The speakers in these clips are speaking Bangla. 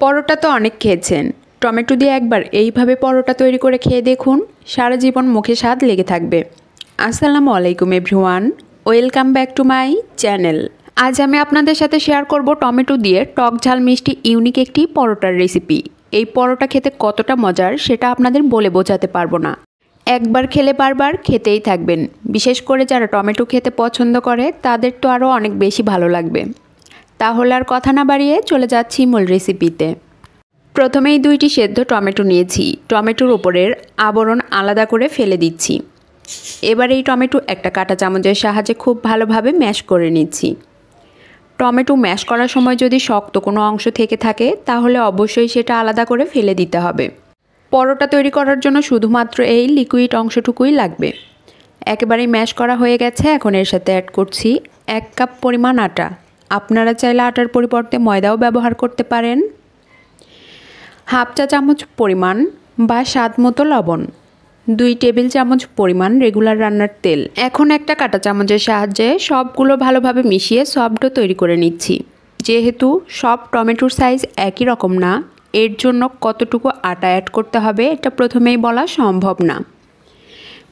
পরোটা তো অনেক খেয়েছেন, টমেটো দিয়ে একবার এইভাবে পরোটা তৈরি করে খেয়ে দেখুন, সারা জীবন মুখে স্বাদ লেগে থাকবে। আসসালামু আলাইকুম everyone, welcome back to my channel. আজ আমি আপনাদের সাথে শেয়ার করব টমেটো দিয়ে টক ঝাল মিষ্টি ইউনিক একটি পরোটার রেসিপি। এই পরোটা খেতে কতটা মজার সেটা আপনাদের বলে বোঝাতে পারবো না। একবার খেলে বারবার খেতেই থাকবেন। বিশেষ করে যারা টমেটো খেতে পছন্দ করে তাদের তো আরও অনেক বেশি ভালো লাগবে। তাহলে আর কথা না বাড়িয়ে চলে যাচ্ছি মূল রেসিপিতে। প্রথমেই 2টি সেদ্ধ টমেটো নিয়েছি। টমেটোর উপরের আবরণ আলাদা করে ফেলে দিচ্ছি। এবার এই টমেটো একটা কাঁটা চামচের সাহায্যে খুব ভালোভাবে ম্যাশ করে নিচ্ছি। টমেটো ম্যাশ করার সময় যদি শক্ত কোনো অংশ থেকে থাকে তাহলে অবশ্যই সেটা আলাদা করে ফেলে দিতে হবে। পরোটা তৈরি করার জন্য শুধুমাত্র এই লিকুইড অংশটুকুই লাগবে। একেবারেই ম্যাশ করা হয়ে গেছে। এখন এর সাথে অ্যাড করছি 1 কাপ পরিমাণ আটা। আপনারা চাইলে আটার পরিবর্তে ময়দাও ব্যবহার করতে পারেন। হাফ চা চামচ পরিমাণ বা স্বাদ মতো লবণ, 2 টেবিল চামচ পরিমাণ রেগুলার রান্নার তেল। এখন একটা কাঁটা চামচের সাহায্যে সবগুলো ভালোভাবে মিশিয়ে সফট ডো তৈরি করে নিচ্ছি। যেহেতু সব টমেটোর সাইজ একই রকম না, এর জন্য কতটুকু আটা অ্যাড করতে হবে এটা প্রথমেই বলা সম্ভব না।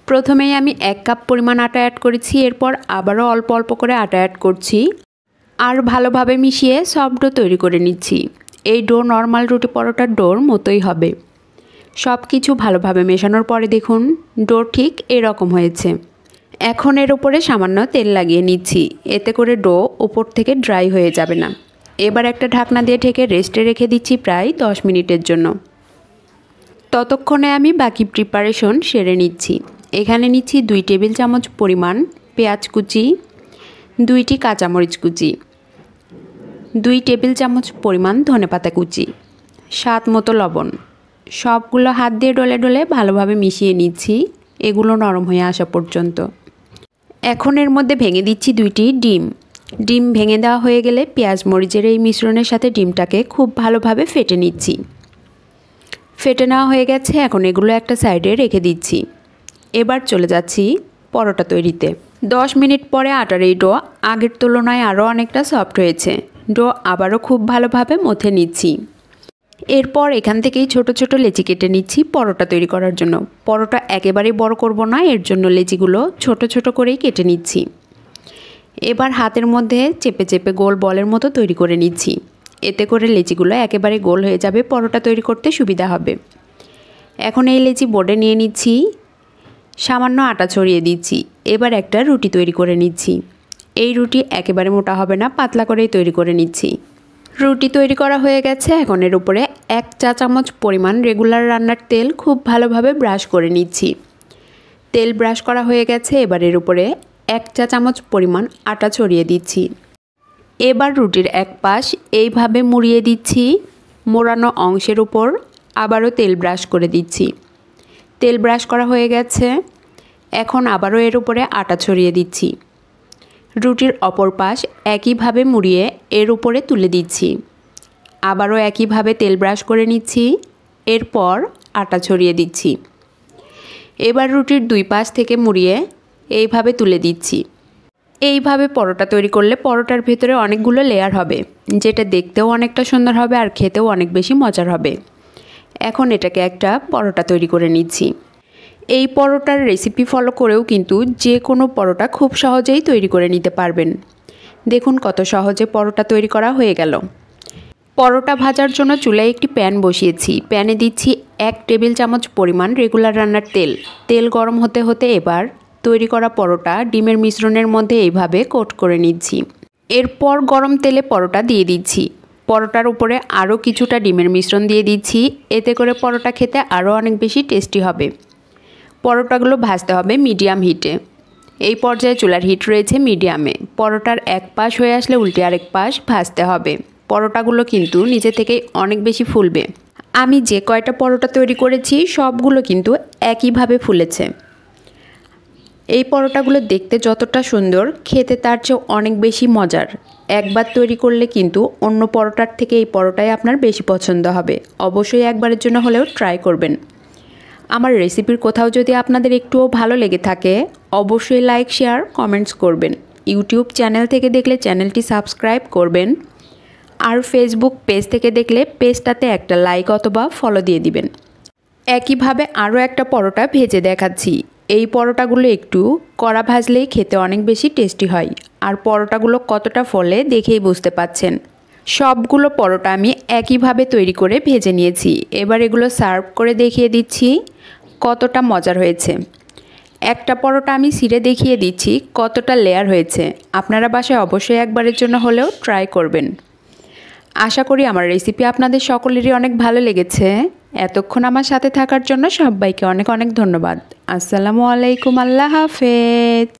প্রথমেই আমি 1 কাপ পরিমাণ আটা অ্যাড করেছি, এরপর আবারও অল্প অল্প করে আটা অ্যাড করছি আর ভালোভাবে মিশিয়ে সফট ডো তৈরি করে নিচ্ছি। এই ডো নর্মাল রুটি পরোটার ডোর মতোই হবে। সব কিছু ভালোভাবে মেশানোর পরে দেখুন ডো ঠিক এরকম হয়েছে। এখন এর উপরে সামান্য তেল লাগিয়ে নিচ্ছি, এতে করে ডো উপর থেকে ড্রাই হয়ে যাবে না। এবার একটা ঢাকনা দিয়ে ঢেকে রেস্টে রেখে দিচ্ছি প্রায় 10 মিনিটের জন্য। ততক্ষণে আমি বাকি প্রিপারেশন সেরে নিচ্ছি। এখানে নিচ্ছি 2 টেবিল চামচ পরিমাণ পেঁয়াজ কুচি, 2টি কাঁচামরিচ কুচি, 2 টেবিল চামচ পরিমাণ ধনেপাতা কুচি, স্বাদ মতো লবণ। সবগুলো হাত দিয়ে ডলে ডলে ভালোভাবে মিশিয়ে নিচ্ছি, এগুলো নরম হয়ে আসা পর্যন্ত। এখন এর মধ্যে ভেঙে দিচ্ছি 2টি ডিম। ডিম ভেঙে দেওয়া হয়ে গেলে পেঁয়াজ মরিচের এই মিশ্রণের সাথে ডিমটাকে খুব ভালোভাবে ফেটে নিচ্ছি। ফেটে নেওয়া হয়ে গেছে, এখন এগুলো একটা সাইডে রেখে দিচ্ছি। এবার চলে যাচ্ছি পরোটা তৈরিতে। 10 মিনিট পরে আটার এই ডো আগের তুলনায় আরও অনেকটা সফট হয়েছে। ডো আবারও খুব ভালোভাবে মথে নিচ্ছি। এরপর এখান থেকেই ছোট ছোট লেচি কেটে নিচ্ছি পরোটা তৈরি করার জন্য। পরোটা একেবারেই বড় করব না, এর জন্য লেচিগুলো ছোট ছোট করেই কেটে নিচ্ছি। এবার হাতের মধ্যে চেপে চেপে গোল বলের মতো তৈরি করে নিচ্ছি। এতে করে লেচিগুলো একেবারে গোল হয়ে যাবে, পরোটা তৈরি করতে সুবিধা হবে। এখন এই লেচি বোর্ডে নিয়ে নিচ্ছি, সামান্য আটা ছড়িয়ে দিচ্ছি। এবার একটা রুটি তৈরি করে নিচ্ছি। এই রুটি একেবারে মোটা হবে না, পাতলা করেই তৈরি করে নিচ্ছি। রুটি তৈরি করা হয়ে গেছে। এখন এর উপরে 1 চা চামচ পরিমাণ রেগুলার রান্নার তেল খুব ভালোভাবে ব্রাশ করে নিচ্ছি। তেল ব্রাশ করা হয়ে গেছে, এবার এর উপরে 1 চা চামচ পরিমাণ আটা ছড়িয়ে দিচ্ছি। এবার রুটির এক পাশ এইভাবে মুড়িয়ে দিচ্ছি। মোড়ানো অংশের উপর আবারও তেল ব্রাশ করে দিচ্ছি। তেল ব্রাশ করা হয়ে গেছে, এখন আবারও এর উপরে আটা ছড়িয়ে দিচ্ছি। রুটির অপর পাশ একইভাবে মুড়িয়ে এর উপরে তুলে দিচ্ছি। আবারও একইভাবে তেল ব্রাশ করে নিচ্ছি, এরপর আটা ছড়িয়ে দিচ্ছি। এবার রুটির 2 পাশ থেকে মুড়িয়ে এইভাবে তুলে দিচ্ছি। এইভাবে পরোটা তৈরি করলে পরোটার ভেতরে অনেকগুলো লেয়ার হবে, যেটা দেখতেও অনেকটা সুন্দর হবে আর খেতেও অনেক বেশি মজার হবে। এখন এটাকে একটা পরোটা তৈরি করে নিচ্ছি। এই পরোটার রেসিপি ফলো করেও কিন্তু যে কোনো পরোটা খুব সহজেই তৈরি করে নিতে পারবেন। দেখুন কত সহজে পরোটা তৈরি করা হয়ে গেল। পরোটা ভাজার জন্য চুলায় একটি প্যান বসিয়েছি। প্যানে দিচ্ছি 1 টেবিল চামচ পরিমাণ রেগুলার রান্নার তেল। তেল গরম হতে হতে এবার তৈরি করা পরোটা ডিমের মিশ্রণের মধ্যে এইভাবে কোট করে নিচ্ছি। এরপর গরম তেলে পরোটা দিয়ে দিচ্ছি। পরোটার উপরে আরও কিছুটা ডিমের মিশ্রণ দিয়ে দিচ্ছি, এতে করে পরোটা খেতে আরও অনেক বেশি টেস্টি হবে। পরোটাগুলো ভাজতে হবে মিডিয়াম হিটে। এই পর্যায়ে চুলার হিট রয়েছে মিডিয়ামে। পরোটার এক পাশ হয়ে আসলে উল্টে আরেক পাশ ভাজতে হবে। পরোটাগুলো কিন্তু নিজে থেকেই অনেক বেশি ফুলবে। আমি যে কয়টা পরোটা তৈরি করেছি সবগুলো কিন্তু একইভাবে ফুলেছে। এই পরোটাগুলো দেখতে যতটা সুন্দর, খেতে তার চেয়েও অনেক বেশি মজার। একবার তৈরি করলে কিন্তু অন্য পরোটার থেকে এই পরোটাই আপনার বেশি পছন্দ হবে। অবশ্যই একবারের জন্য হলেও ট্রাই করবেন। আমার রেসিপির কোথাও যদি আপনাদের একটুও ভালো লেগে থাকে অবশ্যই লাইক, শেয়ার, কমেন্টস করবেন। ইউটিউব চ্যানেল থেকে দেখলে চ্যানেলটি সাবস্ক্রাইব করবেন আর ফেসবুক পেজ থেকে দেখলে পেজটাতে একটা লাইক অথবা ফলো দিয়ে দিবেন। একইভাবে আরও একটা পরোটা ভেজে দেখাচ্ছি। এই পরোটাগুলো একটু কড়া ভাজলেই খেতে অনেক বেশি টেস্টি হয়। আর পরোটাগুলো কতটা ফলে দেখেই বুঝতে পাচ্ছেন। সবগুলো পরোটা আমি একইভাবে তৈরি করে ভেজে নিয়েছি। এবার এগুলো সার্ভ করে দেখিয়ে দিচ্ছি কতটা মজার হয়েছে। একটা পরোটা আমি ছিঁড়ে দেখিয়ে দিচ্ছি কতটা লেয়ার হয়েছে। আপনারা বাসায় অবশ্যই একবারের জন্য হলেও ট্রাই করবেন। আশা করি আমার রেসিপি আপনাদের সকলেরই অনেক ভালো লেগেছে। এতক্ষণ আমার সাথে থাকার জন্য সবাইকে অনেক অনেক ধন্যবাদ। আসসালামু আলাইকুম, আল্লাহ হাফেজ।